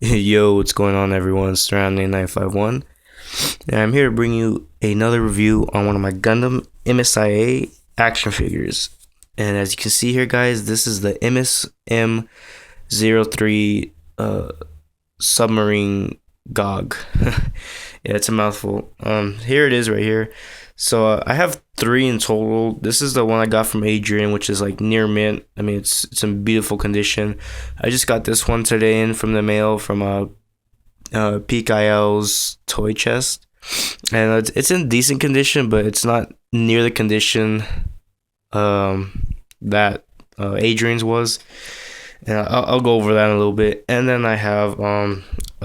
Yo, what's going on, everyone? It's Surrounding 951, and I'm here to bring you another review on one of my Gundam MSIA action figures. And as you can see here, guys, this is the MSM-03 Submarine Gogg. Yeah, it's a mouthful. Here it is right here. So I have three in total. This is the one I got from Adrian, which is like near mint. I mean, it's in beautiful condition. I just got this one today in from the mail from Peak IL's toy chest, and it's in decent condition, but it's not near the condition that Adrian's was. And I'll go over that in a little bit. And then I have a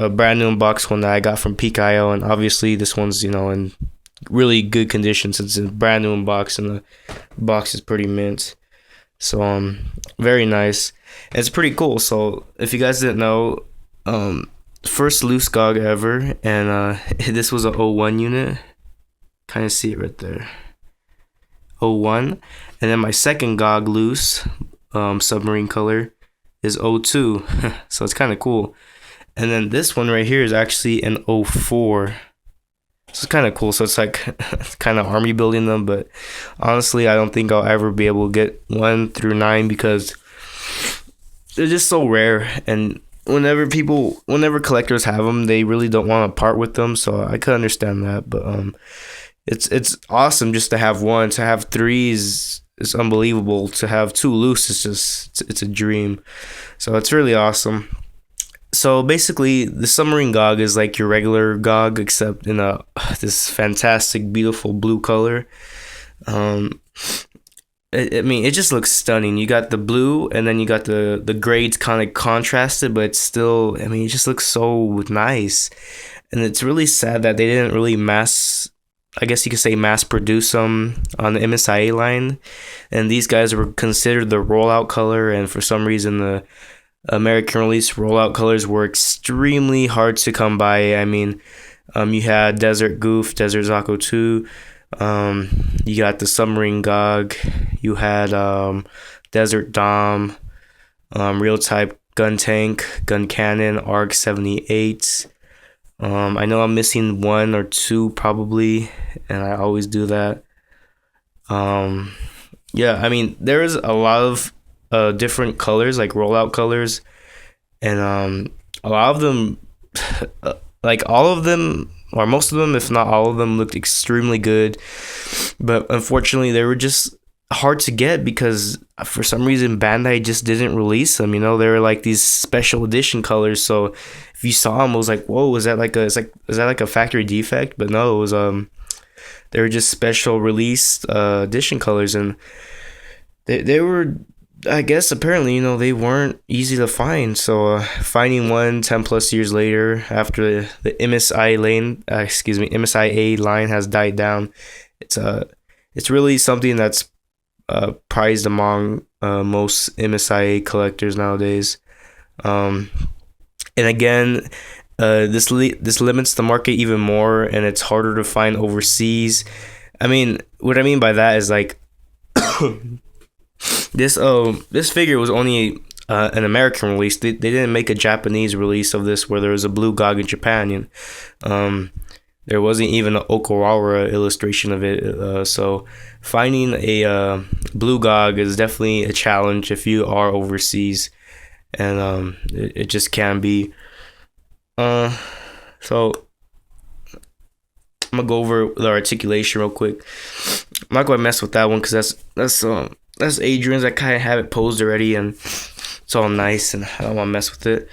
brand new unboxed one that I got from Peak IL, and obviously this one's in really good condition since it's a brand new box and the box is pretty mint. So very nice. And it's pretty cool. So if you guys didn't know, first loose Gogg ever, and this was a O1 unit. Kind of see it right there. O1. And then my second Gogg loose submarine color is O2. So it's kind of cool. And then this one right here is actually an O4. So it's kind of cool. So it's like kind of army building them, but honestly, I don't think I'll ever be able to get 1 through 9 because they're just so rare. And whenever collectors have them, they really don't want to part with them. So I could understand that, but it's awesome just to have one. To have three is unbelievable. To have two loose is just it's a dream. So it's really awesome. So basically, the Submarine Gogg is like your regular Gogg, except in this fantastic, beautiful blue color. I mean, it just looks stunning. You got the blue, and then you got the grades kind of contrasted, but it's still, I mean, it just looks so nice. And it's really sad that they didn't really I guess you could say mass produce them on the MSIA line. And these guys were considered the rollout color, and for some reason the American release rollout colors were extremely hard to come by. I mean, you had Desert Goof, Desert Zako 2, you got the Submarine Gogg, you had Desert Dom, Real Type Gun Tank, Gun Cannon, ARC 78. I know I'm missing 1 or 2 probably, and I always do that. Yeah, I mean, there's a lot of different colors, like rollout colors, and a lot of them like all of them, or most of them, if not all of them, looked extremely good, but unfortunately they were just hard to get because for some reason Bandai just didn't release them. They were like these special edition colors, so if you saw them, it was like, whoa, is that like a factory defect? But no, it was they were just special released edition colors, and they were, I guess, apparently, they weren't easy to find. So finding one 10 plus years later, after the MSIA line has died down, it's really something that's prized among most MSIA collectors nowadays. And again, this limits the market even more, and it's harder to find overseas. I mean, what I mean by that is like this figure was only an American release. They didn't make a Japanese release of this where there was a blue Gogg in Japan. And, there wasn't even an Okawara illustration of it. So finding a blue Gogg is definitely a challenge if you are overseas, and it just can be. So I'm gonna go over the articulation real quick. I'm not gonna mess with that one because that's Adrian's. I kind of have it posed already, and it's all nice, and I don't want to mess with it.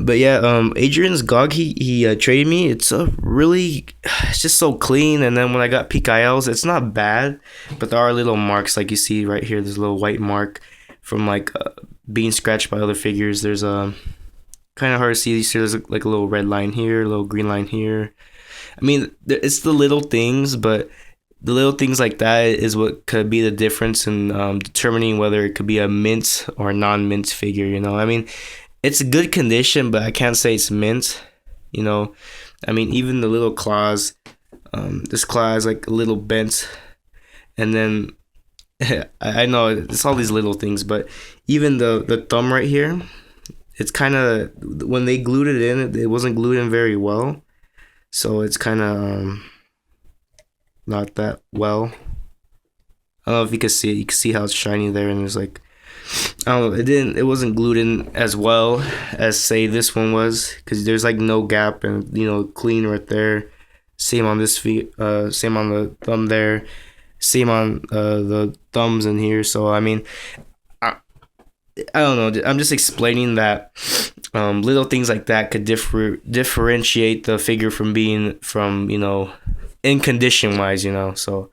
But yeah, Adrian's Gogg, he traded me. It's just so clean. And then when I got Peak IL's, it's not bad, but there are little marks, like you see right here. There's a little white mark from like being scratched by other figures. There's kind of hard to see. There's like a little red line here, a little green line here. I mean, it's the little things, but the little things like that is what could be the difference in determining whether it could be a mint or a non-mint figure. I mean, it's a good condition, but I can't say it's mint. I mean, even the little claws, this claw is like a little bent, and then I know it's all these little things, but even the thumb right here it's kind of when they glued it in, it wasn't glued in very well, so it's kind of not that well. I don't know if you can see it. You can see how it's shiny there, and there's like, I don't know. It wasn't glued in as well as say this one was, because there's like no gap and clean right there. Same on this feet. Same on the thumb there. Same on the thumbs in here. So I mean, I don't know. I'm just explaining that little things like that could differentiate the figure from being in condition wise. So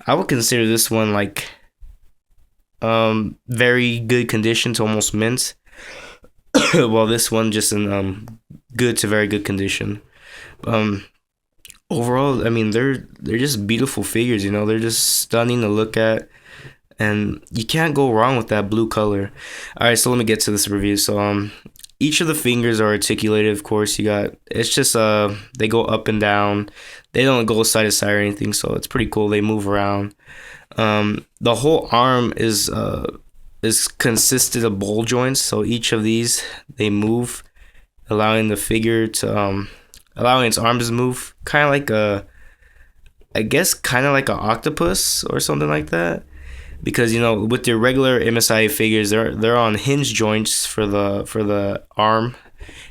I would consider this one like very good condition to almost mint, while this one just in good to very good condition. Overall, I mean they're just beautiful figures. They're just stunning to look at. And you can't go wrong with that blue color. All right, so let me get to this review. So each of the fingers are articulated, of course. It's just they go up and down. They don't go side to side or anything, so it's pretty cool. They move around. The whole arm is consisted of ball joints. So each of these, they move, allowing the figure to allowing its arms to move, kind of like an octopus or something like that. Because with your regular MSIA figures, they're on hinge joints for the arm,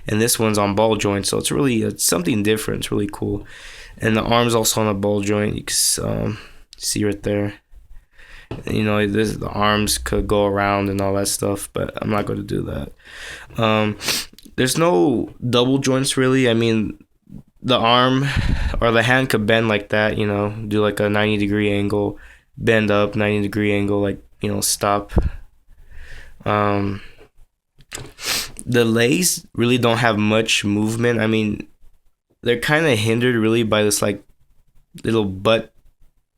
and this one's on ball joints. So it's something different. It's really cool, and the arm's also on a ball joint. You can see right there. The arms could go around and all that stuff, but I'm not going to do that. There's no double joints really. I mean, the arm or the hand could bend like that. Do like a 90-degree angle. Bend up 90-degree angle, like stop. The legs really don't have much movement. I mean, they're kind of hindered really by this like little butt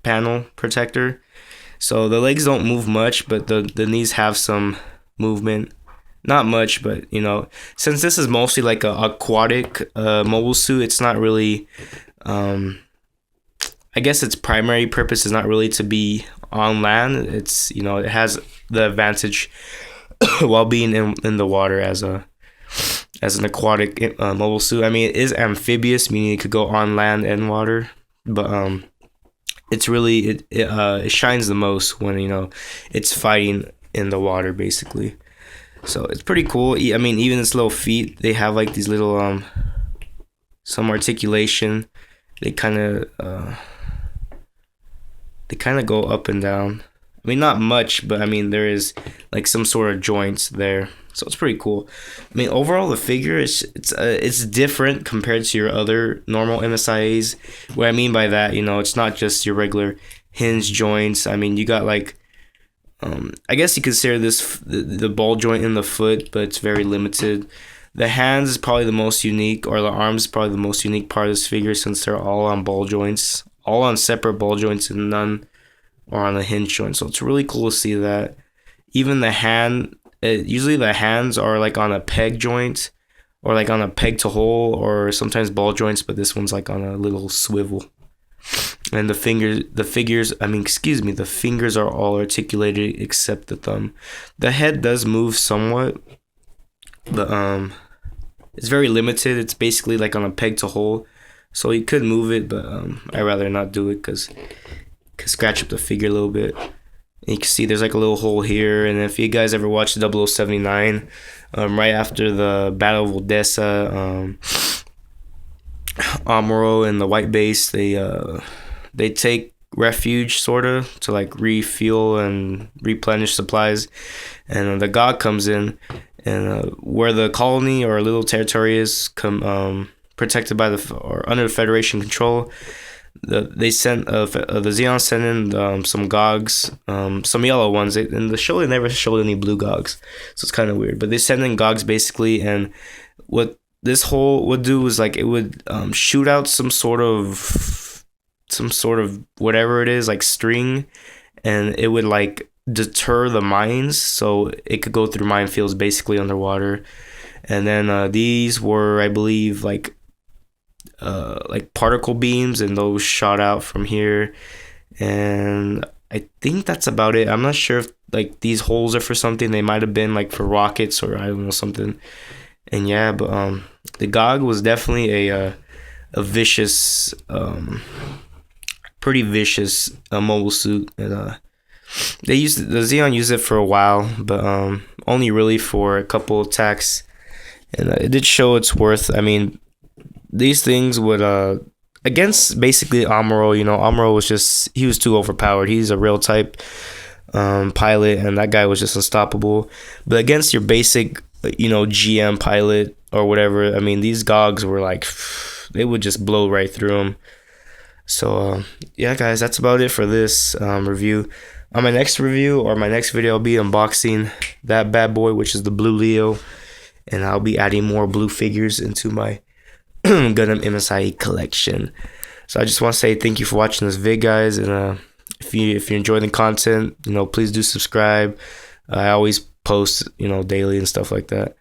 panel protector. So the legs don't move much, but the knees have some movement. Not much, but since this is mostly like a aquatic mobile suit, it's not really I guess its primary purpose is not really to be on land. It's it has the advantage while being in the water as an aquatic mobile suit. I mean, it is amphibious, meaning it could go on land and water, but it's really it shines the most when it's fighting in the water basically. So it's pretty cool. I mean, even its little feet, they have like these little some articulation. They kind of go up and down. I mean, not much, but I mean, there is like some sort of joints there. So it's pretty cool. I mean, overall, the figure it's different compared to your other normal MSIAs. What I mean by that, it's not just your regular hinge joints. I mean, you got like, I guess you consider this the ball joint in the foot, but it's very limited. The hands is probably the most unique, or the arms is probably the most unique part of this figure, since they're all on ball joints. All on separate ball joints, and none are on a hinge joint. So it's really cool to see that. Even the hand, usually the hands are like on a peg joint, or like on a peg to hole, or sometimes ball joints, but this one's like on a little swivel. And the fingers are all articulated except the thumb. The head does move somewhat, but it's very limited. It's basically like on a peg to hole. So you could move it, but I'd rather not do it because it could scratch up the figure a little bit. And you can see there's like a little hole here. And if you guys ever watched 0079, right after the Battle of Odessa, Amuro and the White Base, they take refuge sort of to like refuel and replenish supplies. And the Gogg comes in, and where the colony or little territory is protected by or under the Federation control, the Zeons sent in some Goggs, some yellow ones. In the show, they never showed any blue Goggs, so it's kind of weird. But they sent in Goggs basically, and what this hole would do is like it would shoot out some sort of whatever it is, like string, and it would like deter the mines, so it could go through minefields basically underwater. And then these were, I believe, like particle beams, and those shot out from here. And I think that's about it. I'm not sure if like these holes are for something. They might have been like for rockets, or I don't know, something. And yeah, but the Gogg was definitely a vicious, pretty vicious mobile suit. And the Xeon used it for a while, but only really for a couple attacks, and it did show its worth. I mean, these things would against basically Amuro. Amuro he was too overpowered. He's a real type pilot, and that guy was just unstoppable. But against your basic, GM pilot or whatever, I mean, these Goggs were like, they would just blow right through them. So yeah, guys, that's about it for this review. On my next review or my next video, I'll be unboxing that bad boy, which is the Blue Leo, and I'll be adding more blue figures into my Gundam MSIA collection. So I just want to say thank you for watching this vid, guys, and if you enjoy the content, please do subscribe. I always post, daily and stuff like that.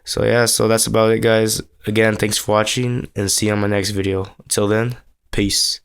So yeah, so that's about it, guys. Again, thanks for watching, and see you on my next video. Until then, peace.